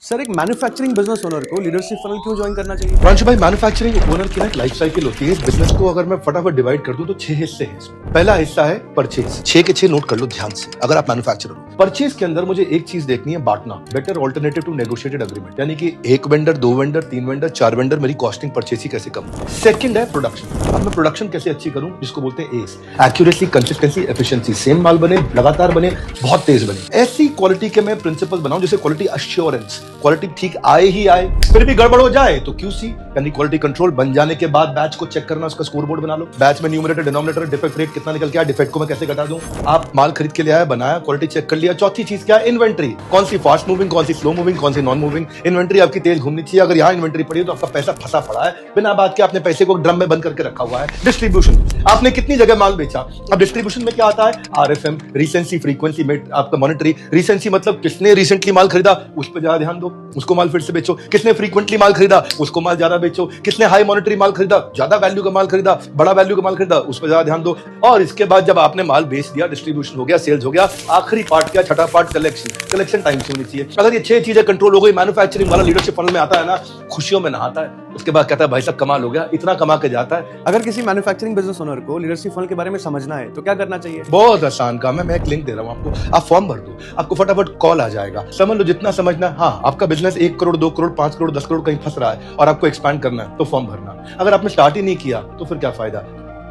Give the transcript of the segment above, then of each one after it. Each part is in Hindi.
सर, एक मैन्युफैक्चरिंग बिजनेस ओनर को लीडरशिप फनल क्यों ज्वाइन करना चाहिए? प्रांशु भाई, मैन्युफैक्चरिंग ओनर की ना एक लाइफ साइकिल होती है। इस बिजनेस को अगर मैं फटाफट डिवाइड कर दूं तो 6 हिस्से हैं इसमें। पहला हिस्सा है परचेज। 6 के 6 नोट कर लो ध्यान से अगर आप मैन्युफैक्चरर हो। परचेज के अंदर मुझे एक चीज देखनी है, बांटना, better alternative to negotiated agreement, यानी कि एक वेंडर, 2 वेंडर, 3 वेंडर, 4 वेंडर, मेरी कॉस्टिंग परचेज ही कैसे कम हो। सेकंड है प्रोडक्शन। अब मैं प्रोडक्शन कैसे अच्छी करूं, जिसको बोलते हैं ACE, accuracy, consistency, efficiency. Same माल बने, लगातार बने, बहुत तेज बने। ऐसी क्वालिटी के मैं प्रिंसिपल बनाऊं जैसे क्वालिटी अश्योरेंस, क्वालिटी ठीक आए ही आए, फिर भी गड़बड़ हो जाए तो क्यूसी यानी क्वालिटी कंट्रोल। बन जाने के बाद बैच को चेक करना, उसका स्कोर बोर्ड बना लो। बैच में न्यूमरेटर, डिनोमिनेटर, डिफेक्ट रेट कितना निकल के आया, डिफेक्ट को मैं कैसे घटा दूं। आप माल खरीद के ले आया, बनाया, क्वालिटी चेक कर लिया। चौथी चीज क्या है, इन्वेंट्री। कौन सी फास्ट मूविंग, कौन सी स्लो मूविंग, कौन सी नॉन मूविंग। इन्वेंट्री आपकी तेज घूमनी चाहिए। अगर यहाँ इन्वेंट्री पड़ी है तो आपका पैसा फंसा पड़ा है, बिना बात के आपने पैसे को ड्रम में बंद करके रखा हुआ है। डिस्ट्रीब्यूशन, आपने कितनी जगह माल बेचा। अब डिस्ट्रीब्यूशन में क्या आता है, आरएफएम, रिसेंसी, फ्रीक्वेंसी में आपका मॉनिटरी। रिसेंसी मतलब किसने रिसेंटली माल खरीदा, उस पर ज्यादा ध्यान दो, उसको माल फिर से बेचो। किसने फ्रीक्वेंटली माल खरीदा, उसको माल ज्यादा बेचो। किसने हाई मॉनिटरी माल खरीदा, ज्यादा वैल्यू का माल खरीदा, बड़ा वैल्यू का माल खरीदा, उस पर ज्यादा ध्यान दो। और इसके बाद जब आपने माल बेच दिया, डिस्ट्रीब्यूशन हो गया, सेल्स हो गया, आखिरी पार्ट क्या, छठा पार्ट कलेक्शन। कलेक्शन टाइम से होनी चाहिए। अगर ये 6 चीजें कंट्रोल हो गई, मैन्युफैक्चरिंग वाला लीडरशिप फनल में आता है ना, खुशियों में नहाता है। उसके बाद कहता है भाई साहब कमाल हो गया, इतना कमा के जाता है। अगर किसी मैन्युफैक्चरिंग बिजनेस ओनर को लीडरशिप फनल के बारे में समझना है तो क्या करना चाहिए? बहुत आसान काम है। मैं एक लिंक दे रहा हूं आपको, आप फॉर्म भर दो, आपको फटाफट कॉल आ जाएगा। समझ लो जितना समझना है। हाँ, आपका बिजनेस 1 करोड़, 2 करोड़, 5 करोड़, 10 करोड़ कहीं फंस रहा है और आपको एक्सपैंड करना है तो फॉर्म भरना। अगर आपने स्टार्ट ही नहीं किया तो फिर क्या फायदा।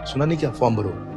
सुना नहीं क्या, फॉर्म भरो।